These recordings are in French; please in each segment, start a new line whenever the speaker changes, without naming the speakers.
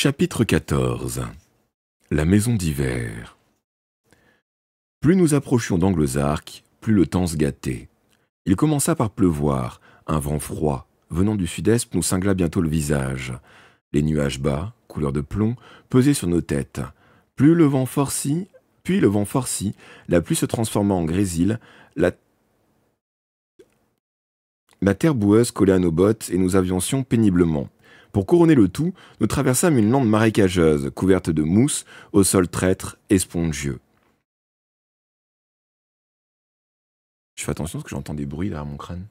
Chapitre 14. La maison d'hiver. Plus nous approchions d'Anglezark, plus le temps se gâtait. Il commença par pleuvoir, un vent froid, venant du sud-est, nous cingla bientôt le visage. Les nuages bas, couleur de plomb, pesaient sur nos têtes. Puis le vent forcit, la pluie se transforma en grésil, la terre boueuse collait à nos bottes et nous avancions péniblement. Pour couronner le tout, nous traversâmes une lande marécageuse, couverte de mousse, au sol traître et spongieux. Je fais attention parce que j'entends des bruits derrière mon crâne.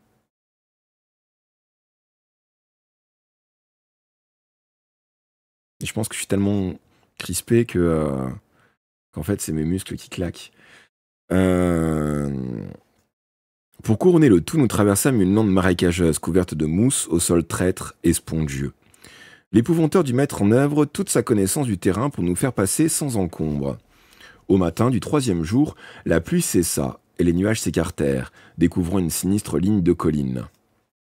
Et je pense que je suis tellement crispé qu'en fait, c'est mes muscles qui claquent. Pour couronner le tout, nous traversâmes une lande marécageuse, couverte de mousse, au sol traître et spongieux. L'épouvanteur dut mettre en œuvre toute sa connaissance du terrain pour nous faire passer sans encombre. Au matin du 3e jour, la pluie cessa et les nuages s'écartèrent, découvrant une sinistre ligne de collines.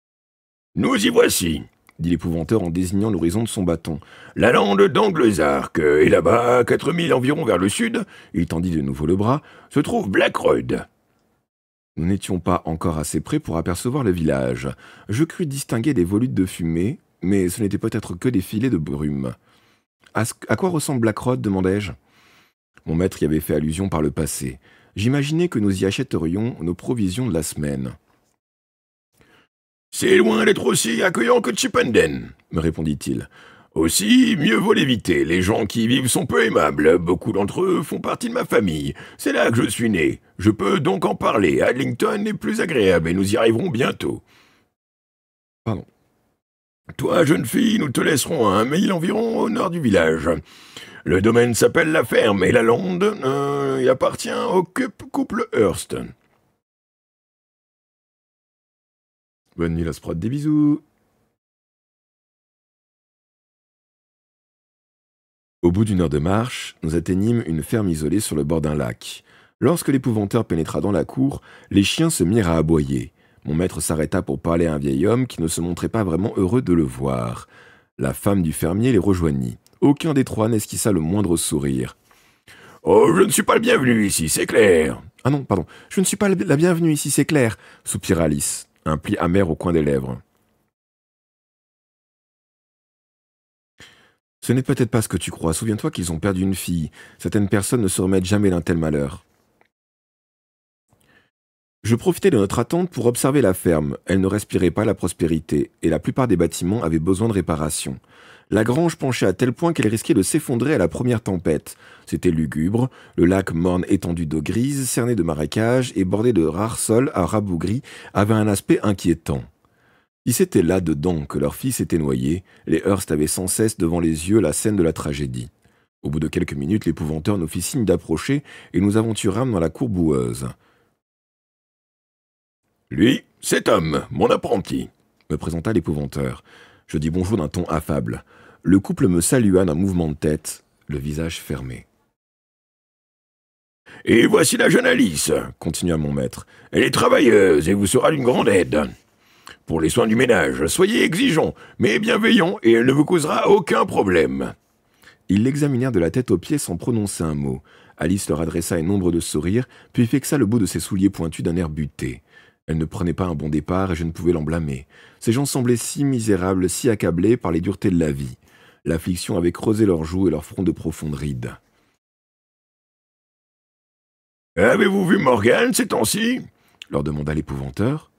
« Nous y voici !»
dit l'épouvanteur en désignant l'horizon de son bâton.
« La lande d'Anglezark, et là-bas, à 4000 environ vers le sud,
il tendit de nouveau le bras,
se trouve Blackrod. »
Nous n'étions pas encore assez près pour apercevoir le village. Je crus distinguer des volutes de fumée, mais ce n'était peut-être que des filets de brume. « À quoi ressemble Blackrod ?» demandai-je. Mon maître y avait fait allusion par le passé. J'imaginais que nous y achèterions nos provisions de la semaine.
« C'est loin d'être aussi accueillant que Chipenden, » me répondit-il. « Aussi, mieux vaut l'éviter. Les gens qui y vivent sont peu aimables. Beaucoup d'entre eux font partie de ma famille. C'est là que je suis né. Je peux donc en parler. Adlington est plus agréable et nous y arriverons bientôt. »
Pardon.
« Toi, jeune fille, nous te laisserons à 1 mille environ au nord du village. Le domaine s'appelle la ferme et la lande, il appartient au couple Hurst. »
Bonne nuit, la sprod, des bisous. Au bout d'1 heure de marche, nous atteignîmes une ferme isolée sur le bord d'un lac. Lorsque l'épouvanteur pénétra dans la cour, les chiens se mirent à aboyer. Mon maître s'arrêta pour parler à un vieil homme qui ne se montrait pas vraiment heureux de le voir. La femme du fermier les rejoignit. Aucun des trois n'esquissa le moindre sourire.
« Oh, je ne suis pas le bienvenu ici, c'est clair. »«
Ah non, pardon, je ne suis pas la bienvenue ici, c'est clair, » soupira Alice, un pli amer au coin des lèvres. « Ce n'est peut-être pas ce que tu crois. Souviens-toi qu'ils ont perdu une fille. Certaines personnes ne se remettent jamais d'un tel malheur. » Je profitais de notre attente pour observer la ferme. Elle ne respirait pas la prospérité, et la plupart des bâtiments avaient besoin de réparation. La grange penchait à tel point qu'elle risquait de s'effondrer à la première tempête. C'était lugubre, le lac morne étendu d'eau grise, cerné de marécages et bordé de rares sols à rabougris, avait un aspect inquiétant. Si c'était là-dedans que leur fils était noyé, les Hurst avaient sans cesse devant les yeux la scène de la tragédie. Au bout de quelques minutes, l'épouvanteur nous fit signe d'approcher et nous aventurâmes dans la cour boueuse.
« Lui, cet homme, mon apprenti, »
me présenta l'épouvanteur. Je dis bonjour d'un ton affable. Le couple me salua d'un mouvement de tête, le visage fermé.
« Et voici la jeune Alice, » continua mon maître. « Elle est travailleuse et vous sera d'une grande aide. Pour les soins du ménage, soyez exigeants, mais bienveillants, et elle ne vous causera aucun problème. »
Ils l'examinèrent de la tête aux pieds sans prononcer un mot. Alice leur adressa un nombre de sourires, puis fixa le bout de ses souliers pointus d'un air buté. Elle ne prenait pas un bon départ et je ne pouvais l'en blâmer. Ces gens semblaient si misérables, si accablés par les duretés de la vie. L'affliction avait creusé leurs joues et leur front de profondes rides.
« Avez-vous vu Morgan ces temps-ci »
leur demanda l'épouvanteur.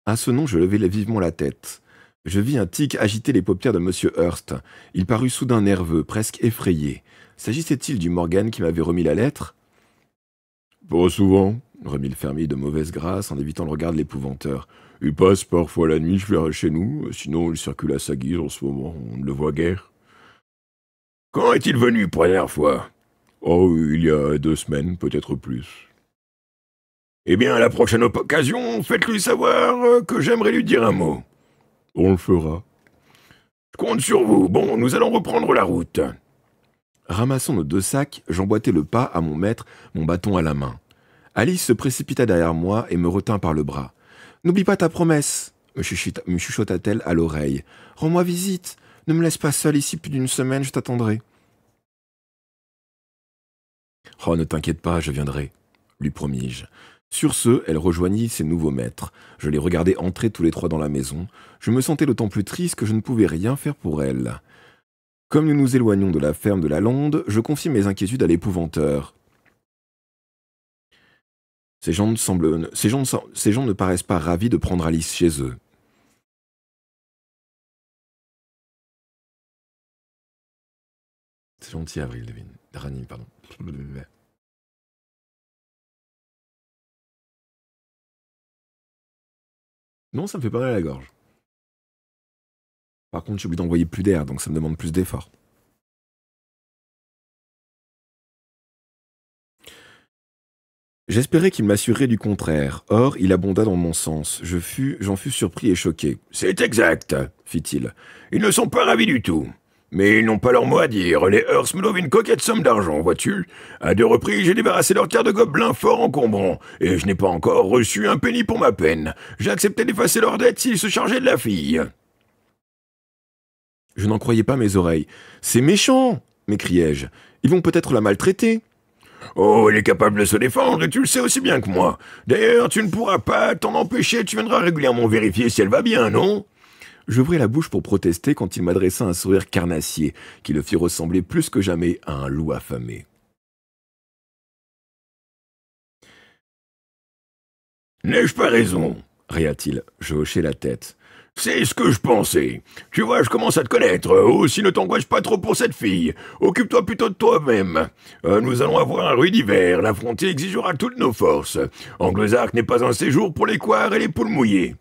À ce nom, je levai vivement la tête. Je vis un tic agiter les paupières de M. Hurst. Il parut soudain nerveux, presque effrayé. S'agissait-il du Morgan qui m'avait remis la lettre ?
« Pas souvent, »
remit le fermier de mauvaise grâce en évitant le regard de l'épouvanteur.
« Il passe parfois la nuit chez nous, sinon il circule à sa guise en ce moment, on ne le voit guère. »« Quand est-il venu pour la dernière fois ?»« Oh, il y a 2 semaines, peut-être plus. »« Eh bien, à la prochaine occasion, faites-lui savoir que j'aimerais lui dire un mot. »«
On le fera. »«
Je compte sur vous. Bon, nous allons reprendre la route. »
Ramassant nos 2 sacs, j'emboîtai le pas à mon maître, mon bâton à la main. Alice se précipita derrière moi et me retint par le bras. « N'oublie pas ta promesse, me chuchota-t-elle à l'oreille. « Rends-moi visite. Ne me laisse pas seul ici plus d'une semaine, je t'attendrai. Oh, ne t'inquiète pas, je viendrai, lui promis-je. Sur ce, elle rejoignit ses nouveaux maîtres. Je les regardais entrer tous les trois dans la maison. Je me sentais d'autant plus triste que je ne pouvais rien faire pour elle. Comme nous nous éloignions de la ferme de la lande, je confie mes inquiétudes à l'épouvanteur. Ces gens ne paraissent pas ravis de prendre Alice chez eux. C'est gentil, Avril, devine. Rani, pardon. Non, ça me fait pas mal à la gorge. Par contre, j'ai oublié d'envoyer plus d'air, donc ça me demande plus d'efforts. J'espérais qu'il m'assurerait du contraire. Or, il abonda dans mon sens. J'en fus surpris et choqué.
« C'est exact, fit-il. Ils ne sont pas ravis du tout. Mais ils n'ont pas leur mot à dire. Les Hearst me doivent une coquette somme d'argent, vois-tu. À 2 reprises, j'ai débarrassé leur terre de gobelins fort encombrants, et je n'ai pas encore reçu un penny pour ma peine. J'ai accepté d'effacer leurs dettes s'ils se chargeaient de la fille. »
Je n'en croyais pas mes oreilles. « C'est méchant !» m'écriai-je. « Ils vont peut-être la maltraiter. »
Oh, elle est capable de se défendre, et tu le sais aussi bien que moi. D'ailleurs, tu ne pourras pas t'en empêcher, tu viendras régulièrement vérifier si elle va bien, non ?
J'ouvris la bouche pour protester quand il m'adressa un sourire carnassier qui le fit ressembler plus que jamais à un loup affamé.
« N'ai-je pas raison ?»
ria-t-il. Je hochai la tête.
C'est ce que je pensais. Tu vois, je commence à te connaître. Aussi, ne t'angoisse pas trop pour cette fille. Occupe-toi plutôt de toi-même. Nous allons avoir un rude hiver. La frontière exigera toutes nos forces. Anglezark n'est pas un séjour pour les couards et les poules mouillées.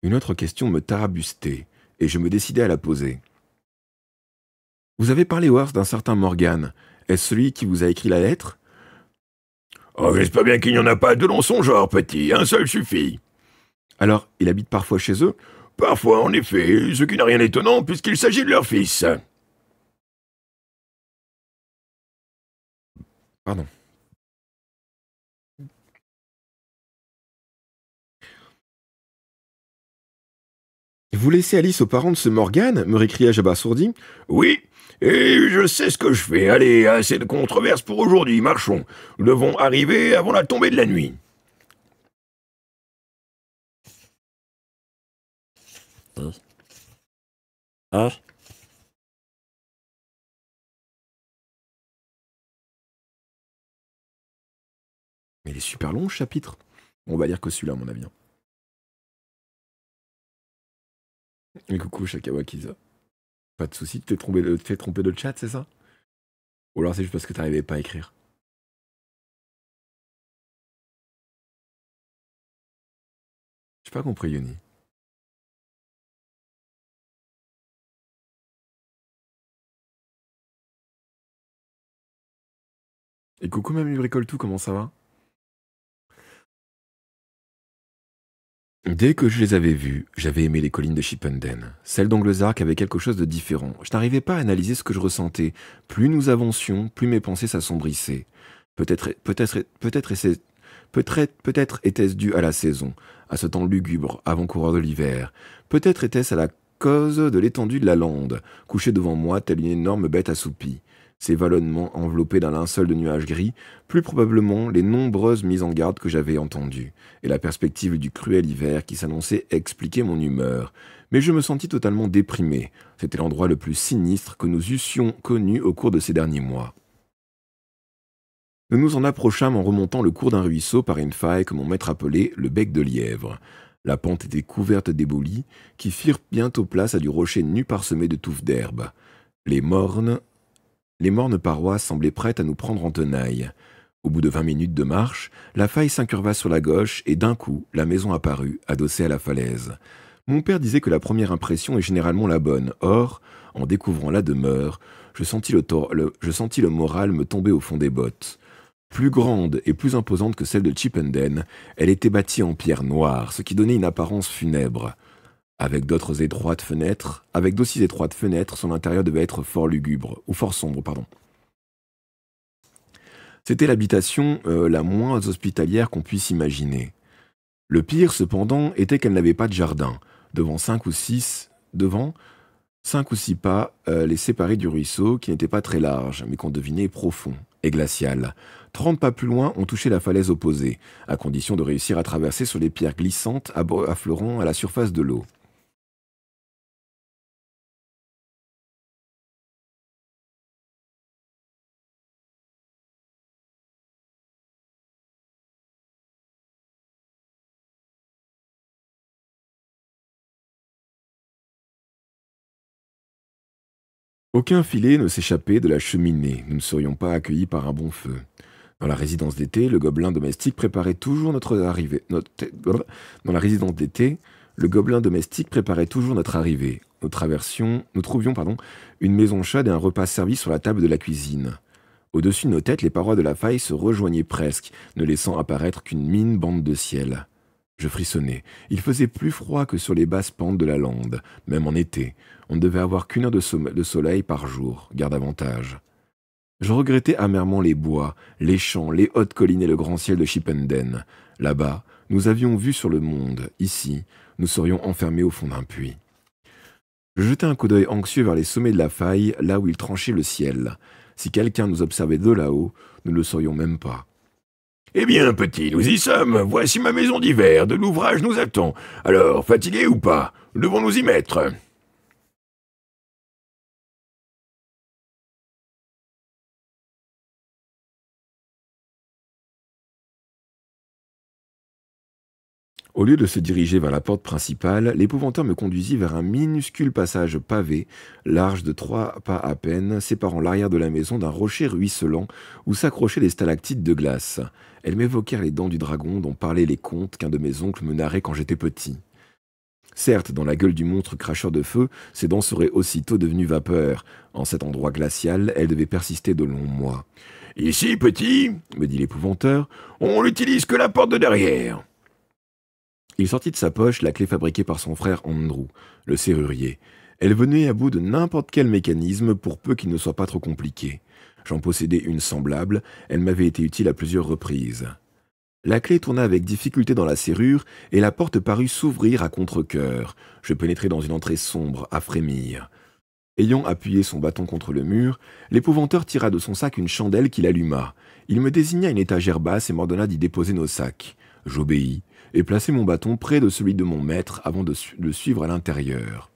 Une autre question me tarabustait, et je me décidai à la poser. Vous avez parlé au Hearst d'un certain Morgan. Est-ce celui qui vous a écrit la lettre?
Oh, j'espère bien qu'il n'y en a pas deux dans son genre, petit. Un seul suffit.
Alors, il habite parfois chez eux?
Parfois, en effet, ce qui n'a rien d'étonnant puisqu'il s'agit de leur fils.
Pardon. Vous laissez Alice aux parents de ce Morgan? Me récriai-je abasourdi.
Oui, et je sais ce que je fais. Allez, assez de controverses pour aujourd'hui, marchons. Nous devons arriver avant la tombée de la nuit.
Mais il est super long, ce chapitre. On va lire que celui-là, à mon avis. Et coucou, Shakawakiza. Pas de soucis, tu t'es trompé de chat, c'est ça? Ou alors c'est juste parce que t'arrivais pas à écrire. J'ai pas compris, Yoni. Et coucou, Mamie Bricole tout, comment ça va? Dès que je les avais vus, j'avais aimé les collines de Chipenden. Celles d'Anglezark avaient quelque chose de différent. Je n'arrivais pas à analyser ce que je ressentais. Plus nous avancions, plus mes pensées s'assombrissaient. Peut-être était-ce dû à la saison, à ce temps lugubre, avant-coureur de l'hiver. Peut-être était-ce à la cause de l'étendue de la lande, couchée devant moi telle une énorme bête assoupie. Ses vallonnements enveloppés d'un linceul de nuages gris, plus probablement les nombreuses mises en garde que j'avais entendues, et la perspective du cruel hiver qui s'annonçait expliquer mon humeur. Mais je me sentis totalement déprimé. C'était l'endroit le plus sinistre que nous eussions connu au cours de ces derniers mois. Nous nous en approchâmes en remontant le cours d'un ruisseau par une faille que mon maître appelait le bec de lièvre. La pente était couverte d'éboulis qui firent bientôt place à du rocher nu parsemé de touffes d'herbe. Les mornes parois semblaient prêtes à nous prendre en tenaille. Au bout de 20 minutes de marche, la faille s'incurva sur la gauche et d'un coup, la maison apparut, adossée à la falaise. Mon père disait que la première impression est généralement la bonne. Or, en découvrant la demeure, je sentis le moral me tomber au fond des bottes. Plus grande et plus imposante que celle de Chipenden, elle était bâtie en pierre noire, ce qui donnait une apparence funèbre. Avec d'aussi étroites fenêtres, son intérieur devait être fort lugubre, ou fort sombre, pardon. C'était l'habitation la moins hospitalière qu'on puisse imaginer. Le pire, cependant, était qu'elle n'avait pas de jardin. Devant 5 ou 6 pas les séparaient du ruisseau, qui n'était pas très large, mais qu'on devinait profond et glacial. 30 pas plus loin, on touchait la falaise opposée, à condition de réussir à traverser sur les pierres glissantes affleurant à la surface de l'eau. Aucun filet ne s'échappait de la cheminée, nous ne serions pas accueillis par un bon feu. Dans la résidence d'été, le gobelin domestique préparait toujours notre arrivée. Dans la résidence d'été, le gobelin domestique préparait toujours notre arrivée. Nous trouvions une maison chaude et un repas servi sur la table de la cuisine. Au-dessus de nos têtes, les parois de la faille se rejoignaient presque, ne laissant apparaître qu'une mine bande de ciel. Je frissonnais. Il faisait plus froid que sur les basses pentes de la lande, même en été. On ne devait avoir qu'une heure de soleil par jour, garde avantage. Je regrettais amèrement les bois, les champs, les hautes collines et le grand ciel de Chipenden. Là-bas, nous avions vu sur le monde. Ici, nous serions enfermés au fond d'un puits. Je jetai un coup d'œil anxieux vers les sommets de la faille, là où il tranchait le ciel. Si quelqu'un nous observait de là-haut, nous ne le saurions même pas.
Eh bien, petit, nous y sommes. Voici ma maison d'hiver. De l'ouvrage nous attend. Alors, fatigué ou pas, devons nous y mettre.
Au lieu de se diriger vers la porte principale, l'épouvanteur me conduisit vers un minuscule passage pavé, large de 3 pas à peine, séparant l'arrière de la maison d'un rocher ruisselant où s'accrochaient des stalactites de glace. Elles m'évoquèrent les dents du dragon dont parlaient les contes qu'un de mes oncles me narrait quand j'étais petit. Certes, dans la gueule du monstre cracheur de feu, ses dents seraient aussitôt devenues vapeur. En cet endroit glacial, elles devaient persister de longs mois.
Ici, petit, me dit l'épouvanteur, on n'utilise que la porte de derrière.
Il sortit de sa poche la clé fabriquée par son frère Andrew, le serrurier. Elle venait à bout de n'importe quel mécanisme pour peu qu'il ne soit pas trop compliqué. J'en possédais une semblable, elle m'avait été utile à plusieurs reprises. La clé tourna avec difficulté dans la serrure et la porte parut s'ouvrir à contre-cœur. Je pénétrai dans une entrée sombre, à frémir. Ayant appuyé son bâton contre le mur, l'épouvanteur tira de son sac une chandelle qu'il alluma. Il me désigna une étagère basse et m'ordonna d'y déposer nos sacs. J'obéis et plaçai mon bâton près de celui de mon maître avant de le suivre à l'intérieur.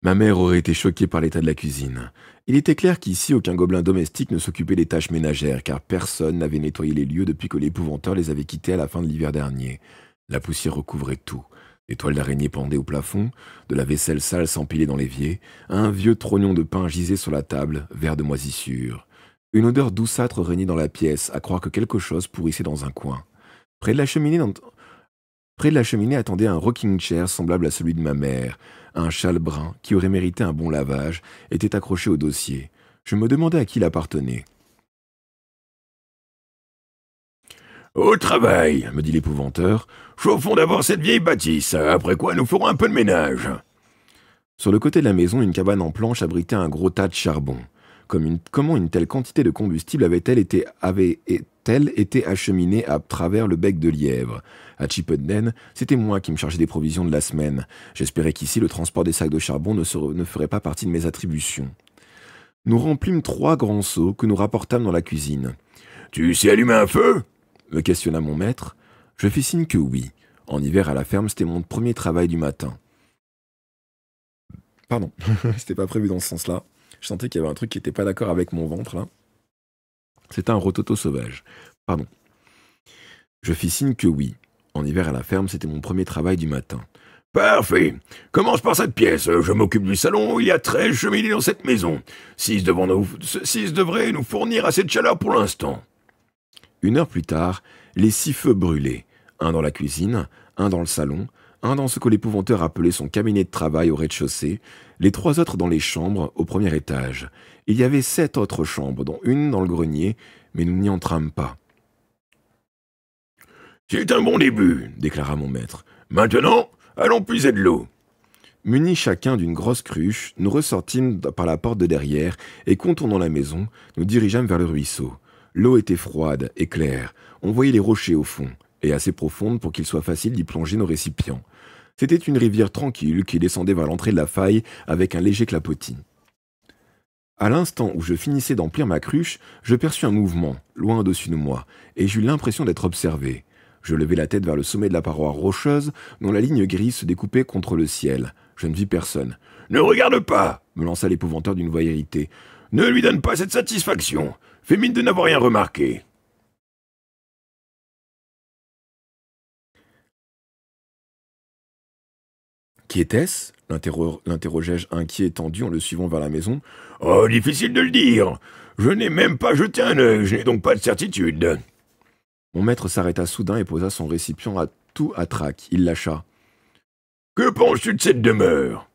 Ma mère aurait été choquée par l'état de la cuisine. Il était clair qu'ici aucun gobelin domestique ne s'occupait des tâches ménagères, car personne n'avait nettoyé les lieux depuis que l'épouvanteur les avait quittés à la fin de l'hiver dernier. La poussière recouvrait tout. Des toiles d'araignée pendaient au plafond, de la vaisselle sale s'empilait dans l'évier, un vieux trognon de pain gisait sur la table, vert de moisissure. Une odeur douceâtre régnait dans la pièce, à croire que quelque chose pourrissait dans un coin. Près de la cheminée, attendait un rocking chair semblable à celui de ma mère. Un châle brun, qui aurait mérité un bon lavage, était accroché au dossier. Je me demandais à qui il appartenait.
Au travail, me dit l'épouvanteur. Chauffons d'abord cette vieille bâtisse, après quoi nous ferons un peu de ménage.
Sur le côté de la maison, une cabane en planche abritait un gros tas de charbon. Comment une telle quantité de combustible avait-elle été acheminée à travers le bec de lièvre? À Chipenden, c'était moi qui me chargeais des provisions de la semaine. J'espérais qu'ici, le transport des sacs de charbon ne ferait pas partie de mes attributions. Nous remplîmes 3 grands seaux que nous rapportâmes dans la cuisine.
« Tu sais allumer un feu ?»
me questionna mon maître. Je fis signe que oui. En hiver, à la ferme, c'était mon premier travail du matin. Pardon, c'était pas prévu dans ce sens-là. Je sentais qu'il y avait un truc qui n'était pas d'accord avec mon ventre, là. C'était un rototo sauvage. Pardon. Je fis signe que oui. En hiver, à la ferme, c'était mon premier travail du matin.
« Parfait. Commence par cette pièce. Je m'occupe du salon. Il y a 13 cheminées dans cette maison. 6 devraient nous fournir assez de chaleur pour l'instant. »
1 heure plus tard, les 6 feux brûlaient. Un dans la cuisine, un dans le salon, un dans ce que l'épouvanteur appelait son cabinet de travail au rez-de-chaussée, les 3 autres dans les chambres au premier étage. Il y avait 7 autres chambres, dont une dans le grenier, mais nous n'y entrâmes pas.
« C'est un bon début, » déclara mon maître. « Maintenant, allons puiser de l'eau. »
Munis chacun d'une grosse cruche, nous ressortîmes par la porte de derrière et, contournant la maison, nous dirigeâmes vers le ruisseau. L'eau était froide et claire, on voyait les rochers au fond, et assez profonde pour qu'il soit facile d'y plonger nos récipients. C'était une rivière tranquille qui descendait vers l'entrée de la faille avec un léger clapotis. À l'instant où je finissais d'emplir ma cruche, je perçus un mouvement, loin au-dessus de moi, et j'eus l'impression d'être observé. Je levai la tête vers le sommet de la paroi rocheuse, dont la ligne grise se découpait contre le ciel. Je ne vis personne.
« Ne regarde pas !»
me lança l'épouvanteur d'une voix irritée.
« Ne lui donne pas cette satisfaction. Fais mine de n'avoir rien remarqué. »
Qui était-ce l'interrogeai-je inquiet et tendu en le suivant vers la maison.
« Oh, difficile de le dire. Je n'ai même pas jeté un œil, je n'ai donc pas de certitude. »
Mon maître s'arrêta soudain et posa son récipient à trac. Il lâcha.
« Que penses-tu de cette demeure ?»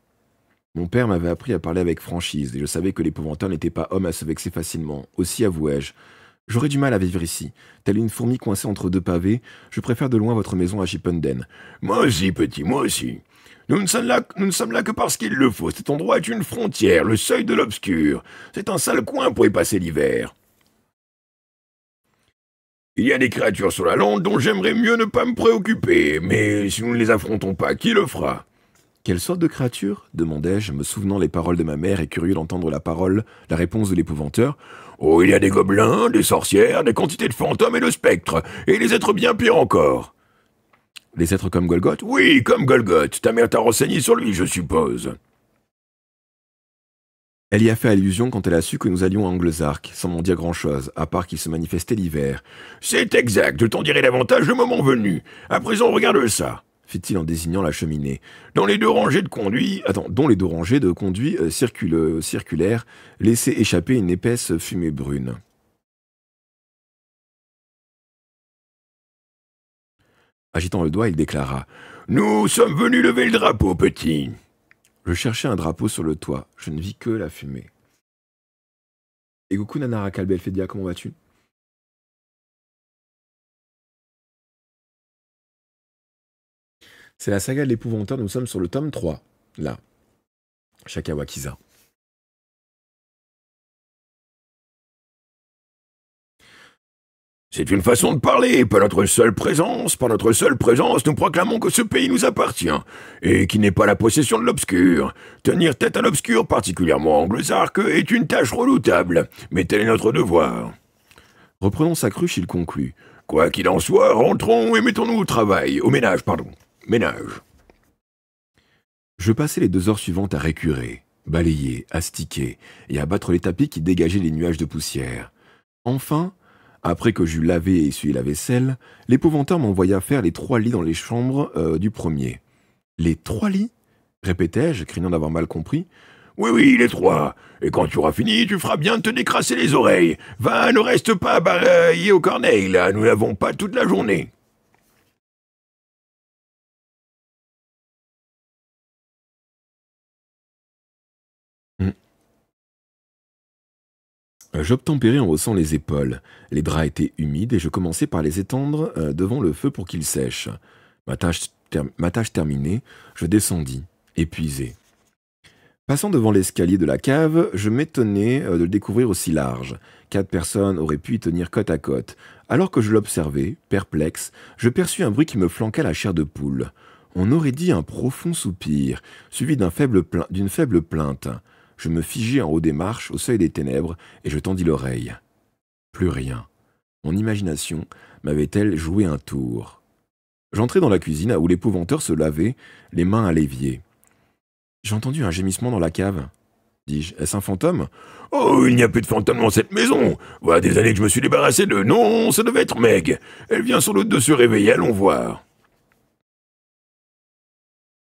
Mon père m'avait appris à parler avec franchise, et je savais que l'épouvanteur n'était pas homme à se vexer facilement. Aussi avouai-je. J'aurais du mal à vivre ici. Telle une fourmi coincée entre deux pavés, je préfère de loin votre maison à Chipenden.
Moi aussi, petit, moi aussi. Nous ne sommes là que parce qu'il le faut. Cet endroit est une frontière, le seuil de l'obscur. C'est un sale coin pour y passer l'hiver. Il y a des créatures sur la lande dont j'aimerais mieux ne pas me préoccuper, mais si nous ne les affrontons pas, qui le fera ?
Quelle sorte de créature demandai-je, me souvenant les paroles de ma mère et curieux d'entendre la réponse de l'épouvanteur.
Oh, il y a des gobelins, des sorcières, des quantités de fantômes et de spectres, et les êtres bien pires encore.
Les êtres comme Golgoth ?
Oui, comme Golgoth. Ta mère t'a renseigné sur lui, je suppose.
Elle y a fait allusion quand elle a su que nous allions à Anglezark, sans m'en dire grand-chose, à part qu'il se manifestait l'hiver.
C'est exact, je t'en dirai davantage le moment venu. À présent, regarde ça,
fit-il en désignant la cheminée.
Dont les deux rangées de conduits
circulaires laissaient échapper une épaisse fumée brune. Agitant le doigt, il déclara.
« Nous sommes venus lever le drapeau, petit. »
Je cherchais un drapeau sur le toit. Je ne vis que la fumée. Et coucou Nanara Kalbelfedia, comment vas-tu ? C'est la saga de l'épouvanteur, nous sommes sur le tome 3, là. Shakawakiza.
C'est une façon de parler, par notre seule présence, nous proclamons que ce pays nous appartient, et qui n'est pas la possession de l'obscur. Tenir tête à l'obscur, particulièrement à Anglezark, est une tâche redoutable, mais tel est notre devoir.
Reprenons sa cruche, il conclut.
Quoi qu'il en soit, rentrons et mettons-nous au travail, ménage.
Je passai les 2 heures suivantes à récurer, balayer, astiquer, et à battre les tapis qui dégageaient les nuages de poussière. Enfin, après que j'eus lavé et essuyé la vaisselle, l'épouvanteur m'envoya faire les 3 lits dans les chambres du premier. Les 3 lits ? Répétai-je, craignant d'avoir mal compris.
Oui, les 3. Et quand tu auras fini, tu feras bien de te décrasser les oreilles. Va, ne reste pas balayer au corneille, là, nous n'avons pas toute la journée.
J'obtempérai en haussant les épaules. Les draps étaient humides et je commençai par les étendre devant le feu pour qu'ils sèchent. Ma tâche terminée, je descendis, épuisé. Passant devant l'escalier de la cave, je m'étonnais de le découvrir aussi large. 4 personnes auraient pu y tenir côte à côte. Alors que je l'observais, perplexe, je perçus un bruit qui me flanqua la chair de poule. On aurait dit un profond soupir, suivi d'une faible plainte. Je me figeai en haut des marches, au seuil des ténèbres, et je tendis l'oreille. Plus rien. Mon imagination m'avait-elle joué un tour? J'entrai dans la cuisine où l'épouvanteur se lavait, les mains à l'évier. J'ai entendu un gémissement dans la cave, dis-je. Est-ce un fantôme?
Oh, il n'y a plus de fantôme dans cette maison. Voilà des années que je me suis débarrassé de... Non, ça devait être Meg. Elle vient sans doute de se réveiller, allons voir.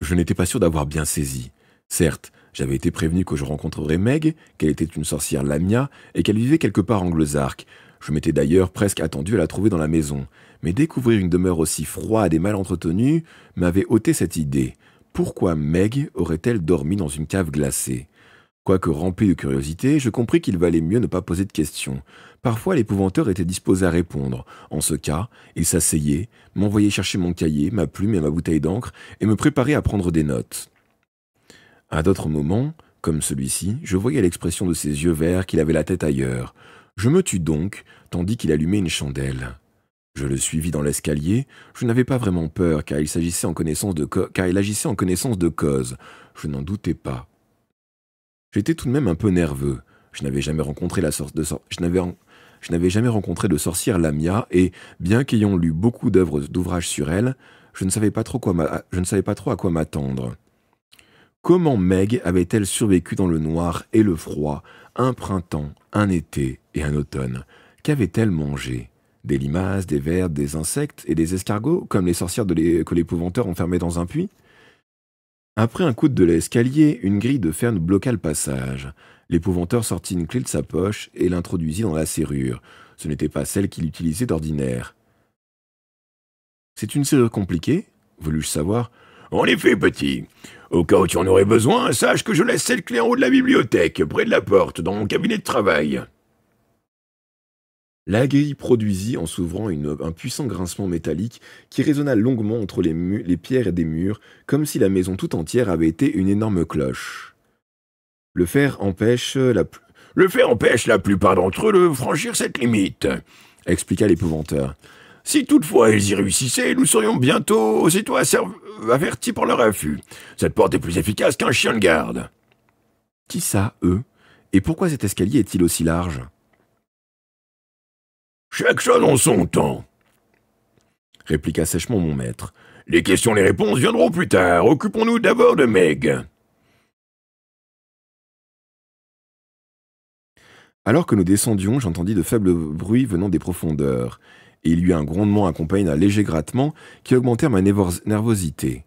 Je n'étais pas sûr d'avoir bien saisi. Certes, j'avais été prévenu que je rencontrerais Meg, qu'elle était une sorcière lamia et qu'elle vivait quelque part en Anglezark. Je m'étais d'ailleurs presque attendu à la trouver dans la maison. Mais découvrir une demeure aussi froide et mal entretenue m'avait ôté cette idée. Pourquoi Meg aurait-elle dormi dans une cave glacée? Quoique rempli de curiosité, je compris qu'il valait mieux ne pas poser de questions. Parfois, l'épouvanteur était disposé à répondre. En ce cas, il s'asseyait, m'envoyait chercher mon cahier, ma plume et ma bouteille d'encre, et me préparait à prendre des notes. À d'autres moments, comme celui-ci, je voyais l'expression de ses yeux verts qu'il avait la tête ailleurs. Je me tus donc, tandis qu'il allumait une chandelle. Je le suivis dans l'escalier. Je n'avais pas vraiment peur, car il agissait en connaissance de cause. Je n'en doutais pas. J'étais tout de même un peu nerveux. Je n'avais jamais rencontré je n'avais jamais rencontré de sorcière Lamia et, bien qu'ayant lu beaucoup d'ouvrages sur elle, je ne savais pas trop à quoi m'attendre. Comment Meg avait-elle survécu dans le noir et le froid, un printemps, un été et un automne? Qu'avait-elle mangé? Des limaces, des vers, des insectes et des escargots, comme les sorcières que l'épouvanteur enfermait dans un puits? Après un coup de l'escalier, une grille de fer nous bloqua le passage. L'épouvanteur sortit une clé de sa poche et l'introduisit dans la serrure. Ce n'était pas celle qu'il utilisait d'ordinaire. C'est une serrure compliquée? Voulus-je savoir.
En effet, petit. Au cas où tu en aurais besoin, sache que je laisse cette clé en haut de la bibliothèque, près de la porte, dans mon cabinet de travail.
La grille produisit, en s'ouvrant, un puissant grincement métallique qui résonna longuement entre les pierres et des murs, comme si la maison tout entière avait été une énorme cloche. Le fer empêche
la plupart d'entre eux de franchir cette limite,
expliqua l'épouvanteur.
Si toutefois ils y réussissaient, nous serions bientôt aussitôt avertis pour leur affût. Cette porte est plus efficace qu'un chien de garde.
Qui ça, eux? Et pourquoi cet escalier est-il aussi large?
Chaque chose en son temps,
répliqua sèchement mon maître.
Les questions et les réponses viendront plus tard. Occupons-nous d'abord de Meg.
Alors que nous descendions, j'entendis de faibles bruits venant des profondeurs, et il y eut un grondement accompagné d'un léger grattement qui augmentèrent ma nervosité.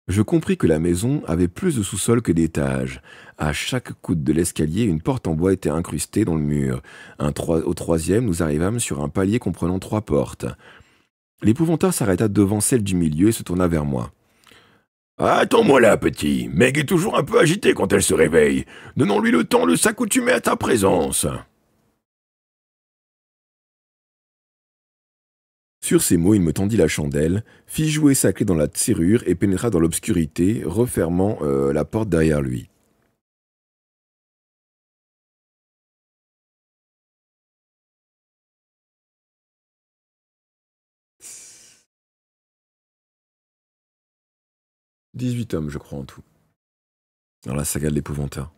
Je compris que la maison avait plus de sous-sol que d'étages. À chaque coude de l'escalier, une porte en bois était incrustée dans le mur. Au troisième, nous arrivâmes sur un palier comprenant 3 portes. L'épouvanteur s'arrêta devant celle du milieu et se tourna vers moi.
Attends-moi là, petit. Meg est toujours un peu agitée quand elle se réveille. Donnons-lui le temps de s'accoutumer à ta présence.
Sur ces mots, il me tendit la chandelle, fit jouer sa clé dans la serrure et pénétra dans l'obscurité, refermant la porte derrière lui. « 18 hommes, je crois, en tout. Dans la saga de l'épouvanteur.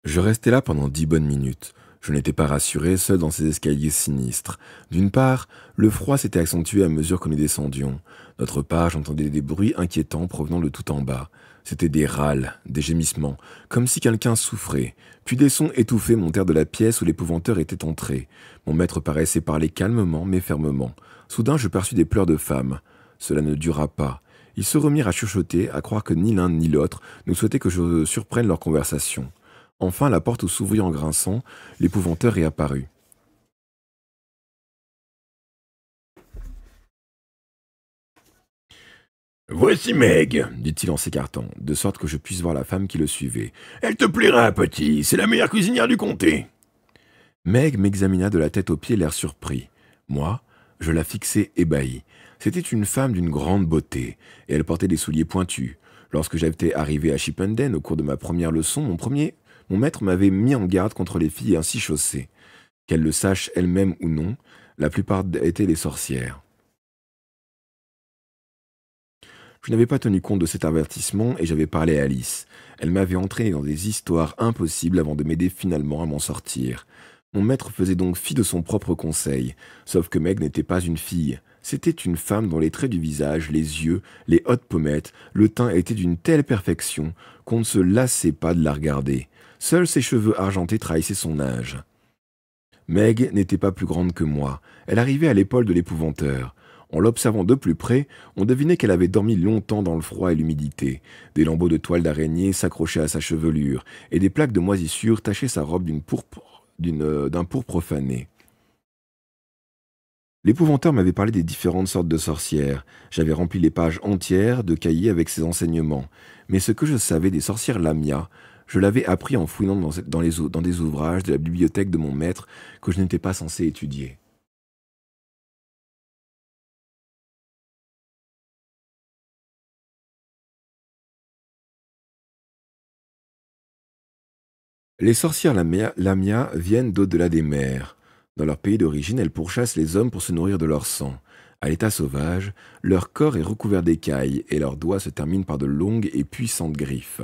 Je restai là pendant 10 bonnes minutes. Je n'étais pas rassuré, seul dans ces escaliers sinistres. D'une part, le froid s'était accentué à mesure que nous descendions. D'autre part, j'entendais des bruits inquiétants provenant de tout en bas. C'étaient des râles, des gémissements, comme si quelqu'un souffrait. Puis des sons étouffés montèrent de la pièce où l'épouvanteur était entré. Mon maître paraissait parler calmement mais fermement. Soudain, je perçus des pleurs de femmes. Cela ne dura pas. Ils se remirent à chuchoter, à croire que ni l'un ni l'autre ne souhaitait que je surprenne leur conversation. Enfin, la porte s'ouvrit en grinçant, l'épouvanteur réapparut.
« Voici Meg,
dit-il en s'écartant, de sorte que je puisse voir la femme qui le suivait.
Elle te plaira, petit, c'est la meilleure cuisinière du comté. »
Meg m'examina de la tête aux pieds, l'air surpris. Moi, je la fixai ébahi. C'était une femme d'une grande beauté, et elle portait des souliers pointus. Lorsque j'étais arrivé à Chipenden, au cours de ma première leçon, mon maître m'avait mis en garde contre les filles ainsi chaussées. Qu'elles le sachent elles-mêmes ou non, la plupart étaient des sorcières. Je n'avais pas tenu compte de cet avertissement et j'avais parlé à Alice. Elle m'avait entraîné dans des histoires impossibles avant de m'aider finalement à m'en sortir. Mon maître faisait donc fi de son propre conseil, sauf que Meg n'était pas une fille. C'était une femme dont les traits du visage, les yeux, les hautes pommettes, le teint étaient d'une telle perfection qu'on ne se lassait pas de la regarder. Seuls ses cheveux argentés trahissaient son âge. Meg n'était pas plus grande que moi. Elle arrivait à l'épaule de l'épouvanteur. En l'observant de plus près, on devinait qu'elle avait dormi longtemps dans le froid et l'humidité. Des lambeaux de toile d'araignée s'accrochaient à sa chevelure, et des plaques de moisissure tachaient sa robe d'un pourpre fané. L'épouvanteur m'avait parlé des différentes sortes de sorcières. J'avais rempli les pages entières de cahiers avec ses enseignements. Mais ce que je savais des sorcières Lamia, je l'avais appris en fouillant dans des ouvrages de la bibliothèque de mon maître que je n'étais pas censé étudier. Les sorcières Lamia viennent d'au-delà des mers. Dans leur pays d'origine, elles pourchassent les hommes pour se nourrir de leur sang. À l'état sauvage, leur corps est recouvert d'écailles et leurs doigts se terminent par de longues et puissantes griffes.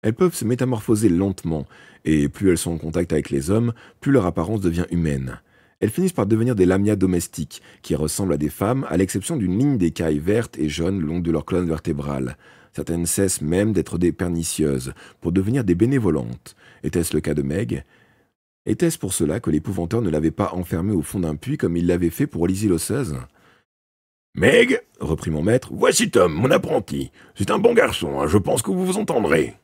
Elles peuvent se métamorphoser lentement, et plus elles sont en contact avec les hommes, plus leur apparence devient humaine. Elles finissent par devenir des lamias domestiques, qui ressemblent à des femmes, à l'exception d'une ligne d'écailles vertes et jaunes le long de leur colonne vertébrale. Certaines cessent même d'être des pernicieuses, pour devenir des bénévolantes. Était-ce le cas de Meg? Était-ce pour cela que l'épouvanteur ne l'avait pas enfermée au fond d'un puits comme il l'avait fait pour Lizzie l'osseuse?
Meg, reprit mon maître, voici Tom, mon apprenti. C'est un bon garçon, hein, je pense que vous vous entendrez.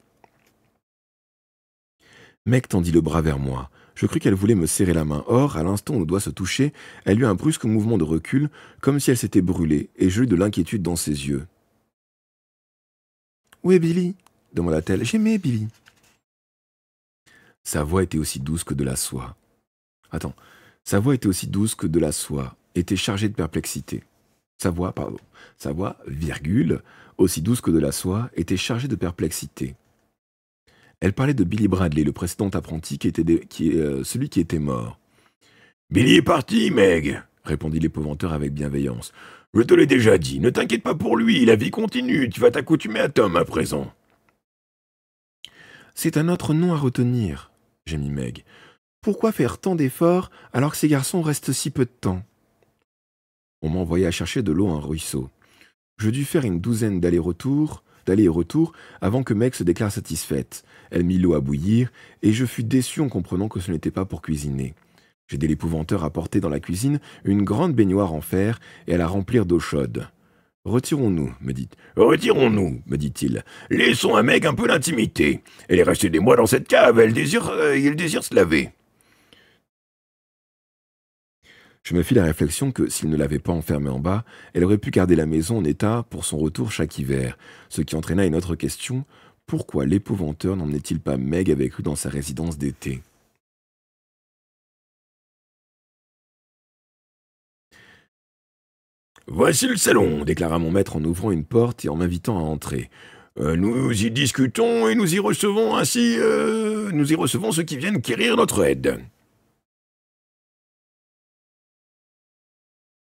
Meg tendit le bras vers moi. Je crus qu'elle voulait me serrer la main. Or, à l'instant où nos doigts se touchaient, elle eut un brusque mouvement de recul, comme si elle s'était brûlée, et je lus de l'inquiétude dans ses yeux. « Où est Billy ?» demanda-t-elle. « J'aimais Billy. » Sa voix était aussi douce que de la soie. Sa voix était aussi douce que de la soie, était chargée de perplexité. Sa voix, virgule, aussi douce que de la soie, était chargée de perplexité. Elle parlait de Billy Bradley, le précédent apprenti celui qui était mort.
« Billy est parti, Meg, répondit l'épouvanteur avec bienveillance. Je te l'ai déjà dit, ne t'inquiète pas pour lui, la vie continue, tu vas t'accoutumer à Tom à présent.
C'est un autre nom à retenir, gémit Meg. Pourquoi faire tant d'efforts alors que ces garçons restent si peu de temps? On m'envoya chercher de l'eau à un ruisseau. Je dus faire une douzaine d'allers et retours avant que Meg se déclare satisfaite. Elle mit l'eau à bouillir, et je fus déçu en comprenant que ce n'était pas pour cuisiner. J'aidai l'épouvanteur à porter dans la cuisine une grande baignoire en fer et à la remplir d'eau chaude. « Retirons-nous, me dit-il.
Laissons à Meg un peu d'intimité. Elle est restée des mois dans cette cave, elle désire se laver. »
Je me fis la réflexion que, s'il ne l'avait pas enfermée en bas, elle aurait pu garder la maison en état pour son retour chaque hiver, ce qui entraîna une autre question. Pourquoi l'épouvanteur n'emmenait-il pas Meg avec lui dans sa résidence d'été?
« Voici le salon, déclara mon maître en ouvrant une porte et en m'invitant à entrer. Nous y discutons et nous y recevons ceux qui viennent quérir notre aide. »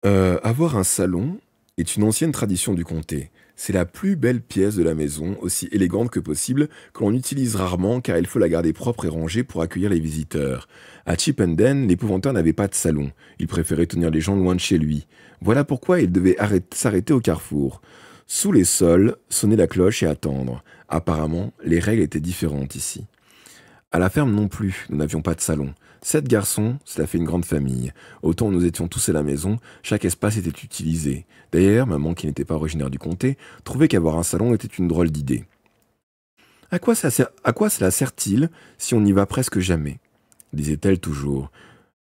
Avoir un salon est une ancienne tradition du comté. C'est la plus belle pièce de la maison, aussi élégante que possible, que l'on utilise rarement car il faut la garder propre et rangée pour accueillir les visiteurs. À Chipenden, l'épouvanteur n'avait pas de salon. Il préférait tenir les gens loin de chez lui. Voilà pourquoi il devait s'arrêter au carrefour. Sous les sols, sonner la cloche et attendre. Apparemment, les règles étaient différentes ici. À la ferme non plus, nous n'avions pas de salon. 7 garçons, cela fait une grande famille. Autant nous étions tous à la maison, chaque espace était utilisé. D'ailleurs, maman, qui n'était pas originaire du comté, trouvait qu'avoir un salon était une drôle d'idée. À quoi cela sert-il si on n'y va presque jamais? Disait-elle toujours.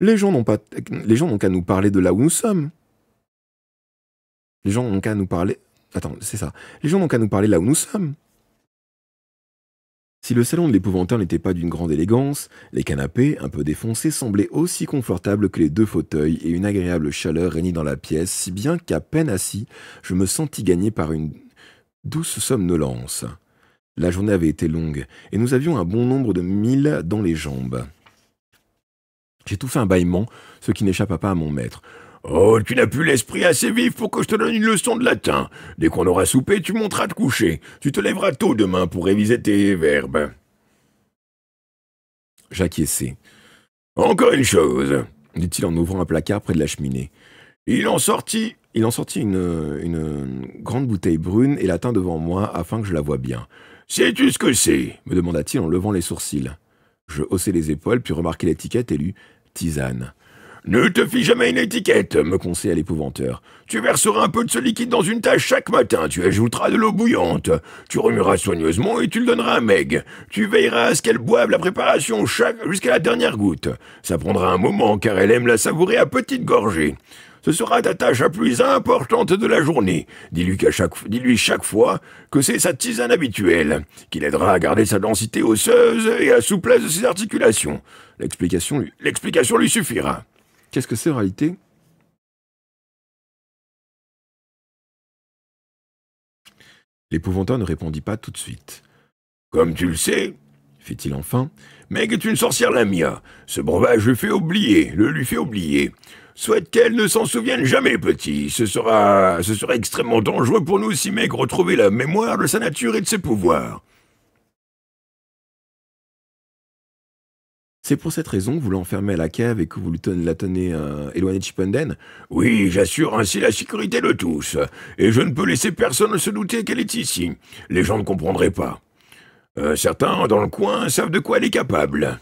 Les gens n'ont qu'à nous parler de là où nous sommes. Les gens n'ont qu'à nous parler... Attends, c'est ça. Les gens n'ont qu'à nous parler là où nous sommes. Si le salon de l'épouvanteur n'était pas d'une grande élégance, les canapés, un peu défoncés, semblaient aussi confortables que les 2 fauteuils et une agréable chaleur régnait dans la pièce, si bien qu'à peine assis, je me sentis gagné par une douce somnolence. La journée avait été longue, et nous avions un bon nombre de milles dans les jambes. J'étouffai un bâillement, ce qui n'échappa pas à mon maître.
« Oh, tu n'as plus l'esprit assez vif pour que je te donne une leçon de latin. Dès qu'on aura soupé, tu monteras te coucher. Tu te lèveras tôt demain pour réviser tes verbes. »
J'acquiesçai.
« Encore une chose, »
dit-il en ouvrant un placard près de la cheminée. Il en sortit une grande bouteille brune et la tint devant moi afin que je la voie bien.
« Sais-tu ce que c'est ?»
me demanda-t-il en levant les sourcils. Je haussai les épaules, puis remarquai l'étiquette et lus « tisane ».
« Ne te fie jamais une étiquette, me conseilla l'épouvanteur. Tu verseras un peu de ce liquide dans une tasse chaque matin, tu ajouteras de l'eau bouillante, tu remueras soigneusement et tu le donneras à Meg. Tu veilleras à ce qu'elle boive la préparation jusqu'à la dernière goutte. Ça prendra un moment car elle aime la savourer à petites gorgées. Ce sera ta tâche la plus importante de la journée. Dis-lui chaque fois que c'est sa tisane habituelle, qui l'aidera à garder sa densité osseuse et la souplesse de ses articulations. L'explication lui suffira. »
Qu'est-ce que c'est en réalité? L'épouvanteur ne répondit pas tout de suite.
« Comme tu le sais, »
fit-il enfin.
Meg est une sorcière Lamia. Ce breuvage le lui fait oublier. Souhaite qu'elle ne s'en souvienne jamais, petit. Ce serait extrêmement dangereux pour nous si Meg retrouvait la mémoire de sa nature et de ses pouvoirs.
C'est pour cette raison que vous l'enfermez à la cave et que vous la tenez éloignée de Chipenden?
Oui, j'assure ainsi la sécurité de tous. Et je ne peux laisser personne se douter qu'elle est ici. Les gens ne comprendraient pas. Certains, dans le coin, savent de quoi elle est capable.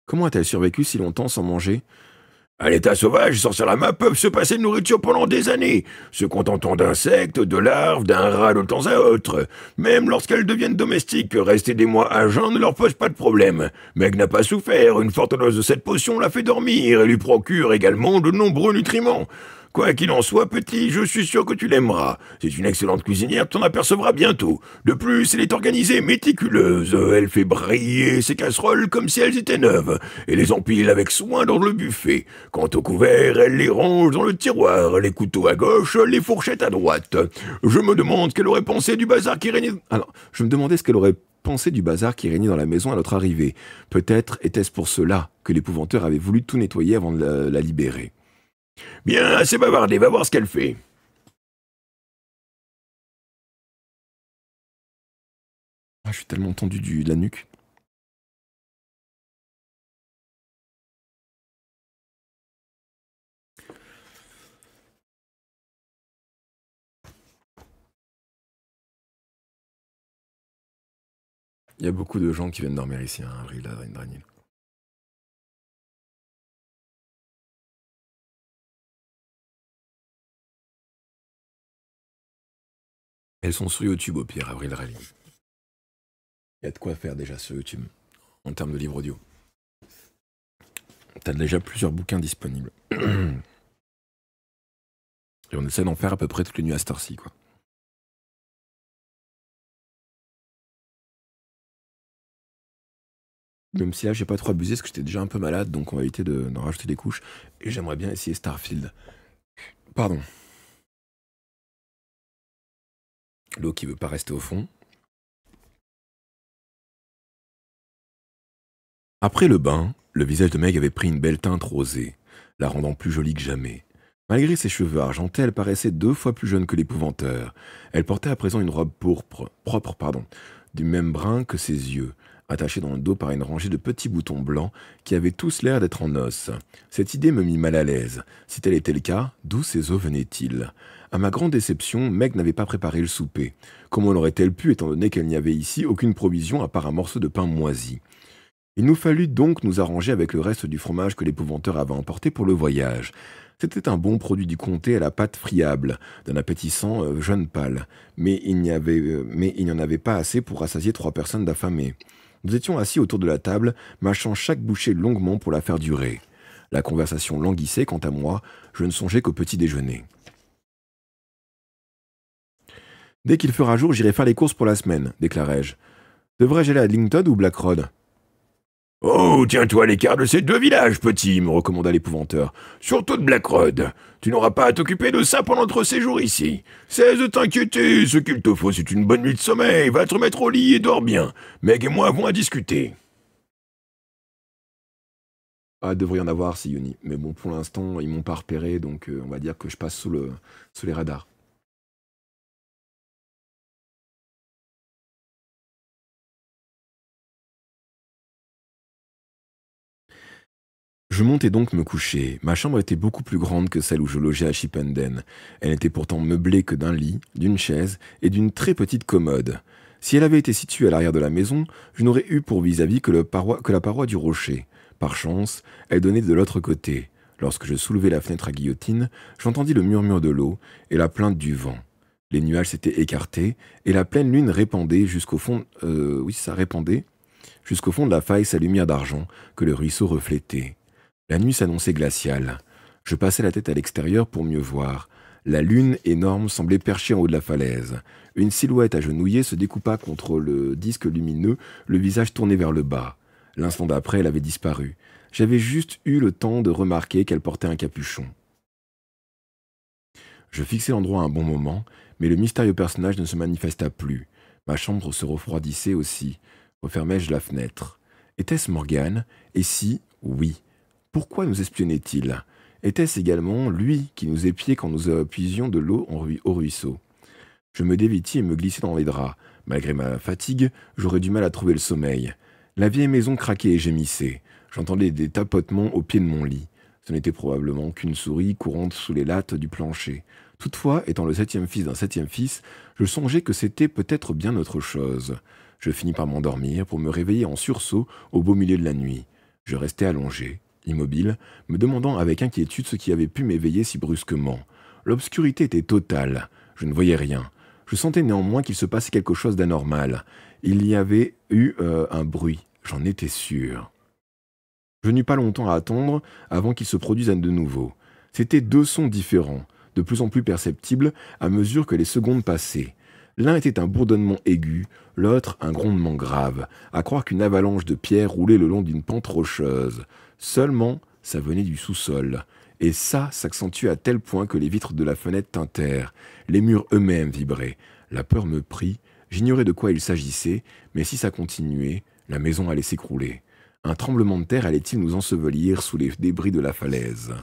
Comment a-t-elle survécu si longtemps sans manger?
À l'état sauvage, les sorcières lamas peuvent se passer de nourriture pendant des années, se contentant d'insectes, de larves, d'un rat de temps à autre. Même lorsqu'elles deviennent domestiques, rester des mois à jeun ne leur pose pas de problème. Meg n'a pas souffert, une forte dose de cette potion la fait dormir et lui procure également de nombreux nutriments. Quoi qu'il en soit, petit, je suis sûr que tu l'aimeras. C'est une excellente cuisinière, tu t'en apercevras bientôt. De plus, elle est organisée, méticuleuse. Elle fait briller ses casseroles comme si elles étaient neuves, et les empile avec soin dans le buffet. Quant aux couverts, elle les range dans le tiroir, les couteaux à gauche, les fourchettes à droite. Je me demande ce qu'elle aurait pensé du bazar qui régnait...
Alors, je me demandais ce qu'elle aurait pensé du bazar qui régnait dans la maison à notre arrivée. Peut-être était-ce pour cela que l'épouvanteur avait voulu tout nettoyer avant de la libérer.
Bien, assez bavardé, va voir ce qu'elle fait.
Ah, je suis tellement tendu de la nuque. Il y a beaucoup de gens qui viennent dormir ici, hein, Avril Dranil. Elles sont sur YouTube au pire, Avril Rally. Il y a de quoi faire déjà sur YouTube, en termes de livres audio. T'as déjà plusieurs bouquins disponibles. Et on essaie d'en faire à peu près toutes les nuits à cette heure-ci, quoi. Même si là, j'ai pas trop abusé, parce que j'étais déjà un peu malade, donc on va éviter d'en rajouter des couches. Et j'aimerais bien essayer Starfield. Pardon. L'eau qui veut pas rester au fond. Après le bain, le visage de Meg avait pris une belle teinte rosée, la rendant plus jolie que jamais. Malgré ses cheveux argentés, elle paraissait 2 fois plus jeune que l'épouvanteur. Elle portait à présent une robe propre, du même brun que ses yeux, attachée dans le dos par une rangée de petits boutons blancs qui avaient tous l'air d'être en os. Cette idée me mit mal à l'aise. Si tel était le cas, d'où ces os venaient-ils? À ma grande déception, Meg n'avait pas préparé le souper. Comment l'aurait-elle pu, étant donné qu'elle n'y avait ici aucune provision à part un morceau de pain moisi? Il nous fallut donc nous arranger avec le reste du fromage que l'épouvanteur avait emporté pour le voyage. C'était un bon produit du comté à la pâte friable, d'un appétissant jaune pâle, mais il n'y en avait pas assez pour rassasier 3 personnes d'affamés. Nous étions assis autour de la table, mâchant chaque bouchée longuement pour la faire durer. La conversation languissait, quant à moi, je ne songeais qu'au petit déjeuner. « Dès qu'il fera jour, j'irai faire les courses pour la semaine, déclarai-je. Devrais-je aller à Lington ou Blackrod ?
Oh, tiens-toi à l'écart de ces 2 villages, petit, me recommanda l'épouvanteur. Surtout de Blackrod. Tu n'auras pas à t'occuper de ça pendant notre séjour ici. Cesse de t'inquiéter, ce qu'il te faut, c'est une bonne nuit de sommeil. Va te remettre au lit et dors bien. Meg et moi avons à discuter.
Ah, devrait y en avoir, si Yoni. Mais bon, pour l'instant, ils m'ont pas repéré, donc on va dire que je passe sous les radars. Je montai donc me coucher. Ma chambre était beaucoup plus grande que celle où je logeais à Chipenden. Elle n'était pourtant meublée que d'un lit, d'une chaise et d'une très petite commode. Si elle avait été située à l'arrière de la maison, je n'aurais eu pour vis-à-vis que la paroi du rocher. Par chance, elle donnait de l'autre côté. Lorsque je soulevai la fenêtre à guillotine, j'entendis le murmure de l'eau et la plainte du vent. Les nuages s'étaient écartés et la pleine lune répandait jusqu'au fond... jusqu'au fond de la faille sa lumière d'argent que le ruisseau reflétait. La nuit s'annonçait glaciale. Je passai la tête à l'extérieur pour mieux voir. La lune énorme semblait perchée en haut de la falaise. Une silhouette agenouillée se découpa contre le disque lumineux, le visage tourné vers le bas. L'instant d'après, elle avait disparu. J'avais juste eu le temps de remarquer qu'elle portait un capuchon. Je fixai l'endroit un bon moment, mais le mystérieux personnage ne se manifesta plus. Ma chambre se refroidissait aussi. Refermai-je la fenêtre? Était-ce Morgane? Et si, oui, pourquoi nous espionnait-il? Était-ce également lui qui nous épiait quand nous puisions de l'eau au ruisseau? Je me dévêtis et me glissai dans les draps. Malgré ma fatigue, j'aurais du mal à trouver le sommeil. La vieille maison craquait et gémissait. J'entendais des tapotements au pied de mon lit. Ce n'était probablement qu'une souris courante sous les lattes du plancher. Toutefois, étant le septième fils d'un septième fils, je songeais que c'était peut-être bien autre chose. Je finis par m'endormir pour me réveiller en sursaut au beau milieu de la nuit. Je restai allongé, immobile, me demandant avec inquiétude ce qui avait pu m'éveiller si brusquement. L'obscurité était totale. Je ne voyais rien. Je sentais néanmoins qu'il se passait quelque chose d'anormal. Il y avait eu un bruit, j'en étais sûr. Je n'eus pas longtemps à attendre avant qu'il se produise de nouveau. C'étaient deux sons différents, de plus en plus perceptibles à mesure que les secondes passaient. L'un était un bourdonnement aigu, l'autre un grondement grave, à croire qu'une avalanche de pierres roulait le long d'une pente rocheuse. Seulement, ça venait du sous-sol. Et ça s'accentuait à tel point que les vitres de la fenêtre tintèrent. Les murs eux-mêmes vibraient. La peur me prit. J'ignorais de quoi il s'agissait, mais si ça continuait, la maison allait s'écrouler. Un tremblement de terre allait-il nous ensevelir sous les débris de la falaise?